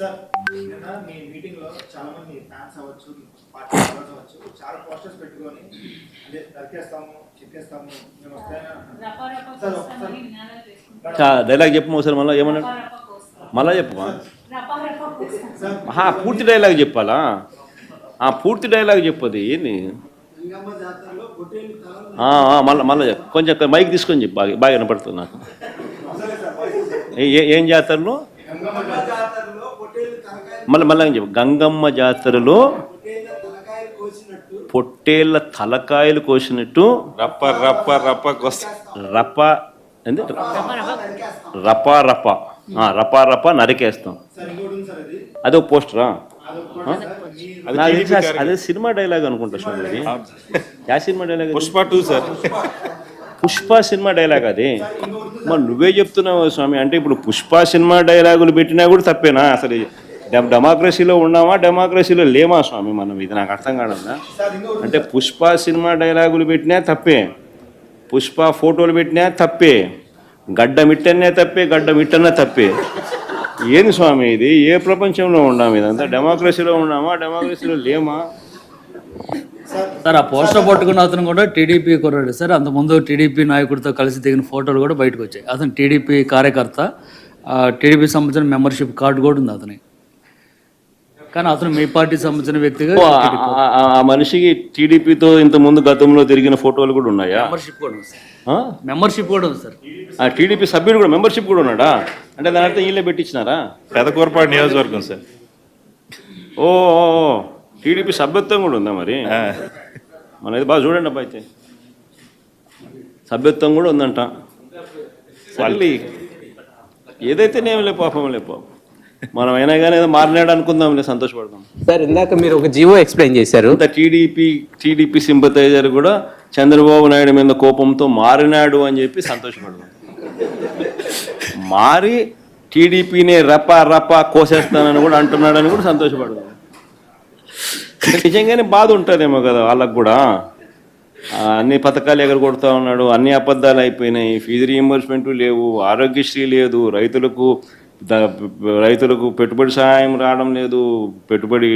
Sir నిన్న మీ meeting లో చాలా మంది ఫ్యాన్స్ అవ్వచ్చు, పార్టీ మెంబర్స్ అవ్వచ్చు, చాలా పోస్టర్స్ పెట్టుకొని అంటే దరికేస్తాము, చెక్కేస్తాము, మేము వస్తాయని డైలాగ్ చెప్పు ఒకసారి మళ్ళీ ఏమన్నా మళ్ళా చెప్పు పూర్తి డైలాగ్ చెప్పాలా? పూర్తి డైలాగ్ చెప్పదు ఏంది? మళ్ళీ చెప్పు, కొంచెం మైక్ తీసుకొని చెప్పు, బాగా బాగా వినపడుతుంది నాకు. ఏం జాతరలో మళ్ళీ చెప్పు. గంగమ్మ జాతరలో పొట్టేళ్ళ తలకాయలు కోసినట్టు రప్ప రప్ప రప్ప రప్ప ఏంది రపా రప రపా రప నరికేస్తాం. అదే పోస్టరా? అదే సినిమా డైలాగ్ అనుకుంటా స్వామి. యా cinema dialogue? Pushpa 2 sir. Pushpa cinema dialogue అది. మరి నువ్వే చెప్తున్నావు స్వామి. అంటే ఇప్పుడు పుష్ప సినిమా డైలాగులు పెట్టినా కూడా తప్పేనా? అసలు డెమోక్రసీలో ఉన్నామా, డెమోక్రసీలో లేమా స్వామి మనం? ఇది నాకు అర్థం కాదన్నా. అంటే పుష్ప సినిమా డైలాగులు పెట్టినా తప్పే, పుష్ప ఫోటోలు పెట్టినా తప్పే, గడ్డ మిట్టనే తప్పే, గడ్డ మిట్టనే తప్పే. ఏంది స్వామి ఇది? ఏ ప్రపంచంలో ఉన్నాము? ఇదంతా డెమోక్రసీలో ఉన్నామా, డెమోక్రసీలో లేమా? సార్ ఆ పోస్టర్ పట్టుకున్న అతను కూడా టీడీపీ కుర్రాడు సార్. అంతకుముందు టీడీపీ నాయకుడితో కలిసి దిగిన ఫోటోలు కూడా బయటకు వచ్చాయి. అతను టీడీపీ కార్యకర్త, టీడీపీ సంబంధించిన మెంబర్షిప్ కార్డు కూడా ఉంది అతని. కానీ అతను మీ పార్టీ సంబంధించిన వ్యక్తిగా ఆ మనిషికి టీడీపీతో ఇంతకుముందు గతంలో తిరిగిన ఫోటోలు కూడా ఉన్నాయా? మెంబర్షిప్ కూడా ఉంది సార్. మెంబర్షిప్ కూడా ఉంది సార్. ఆ టీడీపీ సభ్యుడు కూడా మెంబర్షిప్ కూడా ఉన్నాడా? అంటే దాని అర్థం వీళ్ళే పెట్టించినారా? పెదకూరపాడు నియోజకవర్గం సార్. ఓ టీడీపీ సభ్యత్వం కూడా ఉందా మరి? మన ఇది బాగా చూడండి అబ్బా. అయితే సభ్యత్వం కూడా ఉందంట. మళ్ళీ ఏదైతే నేమలే పాపం లేపో, మనం అయినా కానీ ఏదో మారినాడు అనుకుందాంలే, సంతోషపడదాం. సార్ ఇందాక మీరు ఒక జీవో ఎక్స్ప్లెయిన్ చేశారు. టీడీపీ సింపథైజర్ కూడా చంద్రబాబు నాయుడు మీద కోపంతో మారినాడు అని చెప్పి సంతోషపడదాం. మారి టీడీపీని రపా రపా కోసేస్తానని కూడా అంటున్నాడని కూడా సంతోషపడదాం. నిజంగానే బాధ ఉంటుందేమో కదా వాళ్ళకు కూడా. అన్ని పథకాలు ఎగరగొడతా ఉన్నాడు, అన్ని అబద్ధాలు అయిపోయినాయి, ఫీజు రీయింబర్స్మెంట్ లేవు, ఆరోగ్యశ్రీ లేదు, రైతులకు పెట్టుబడి సహాయం రావడం లేదు, పెట్టుబడి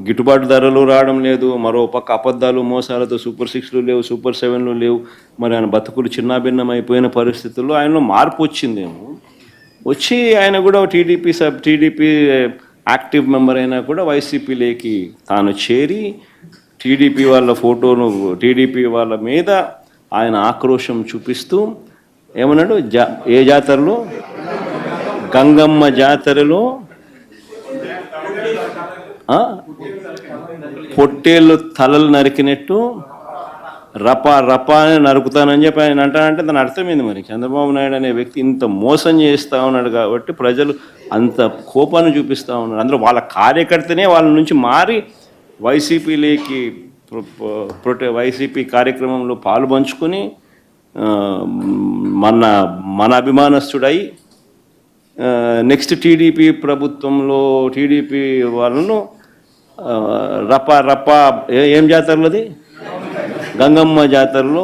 గిట్టుబాటు ధరలు రావడం లేదు, మరో పక్క అబద్ధాలు మోసాలతో సూపర్ 6లు లేవు, సూపర్ 7లు లేవు. మరి ఆయన బతుకులు చిన్నాభిన్నం అయిపోయిన పరిస్థితుల్లో ఆయనలో మార్పు వచ్చిందేమో. వచ్చి ఆయన కూడా టీడీపీ యాక్టివ్ మెంబర్ అయినా కూడా వైసీపీలోకి తాను చేరి టీడీపీ వాళ్ళ ఫోటోను, టీడీపీ వాళ్ళ మీద ఆయన ఆక్రోశం చూపిస్తూ ఏమన్నాడు? ఏ జాతరలో? గంగమ్మ జాతరలో పొట్టేళ్ళు తలలు నరికినట్టు రపా రపా అని నరుకుతానని చెప్పి ఆయన అంటానంటే దాని అర్థమైంది. మరి చంద్రబాబు నాయుడు అనే వ్యక్తి ఇంత మోసం చేస్తూ ఉన్నాడు కాబట్టి ప్రజలు అంత కోపాన్ని చూపిస్తూ ఉన్నారు. అందులో వాళ్ళ కార్యకర్తనే వాళ్ళ నుంచి మారి వైసీపీలోకి వైసీపీ కార్యక్రమంలో పాలు పంచుకొని మన అభిమానస్తుడై నెక్స్ట్ టీడీపీ ప్రభుత్వంలో టీడీపీ వాళ్ళను రపా రపా ఏం జాతరలోది? గంగమ్మ జాతరలో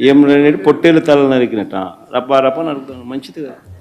ఏం పొట్టేలు తల నరికినట్ట రపా రపా నరుకుతాను. మంచిది కదా.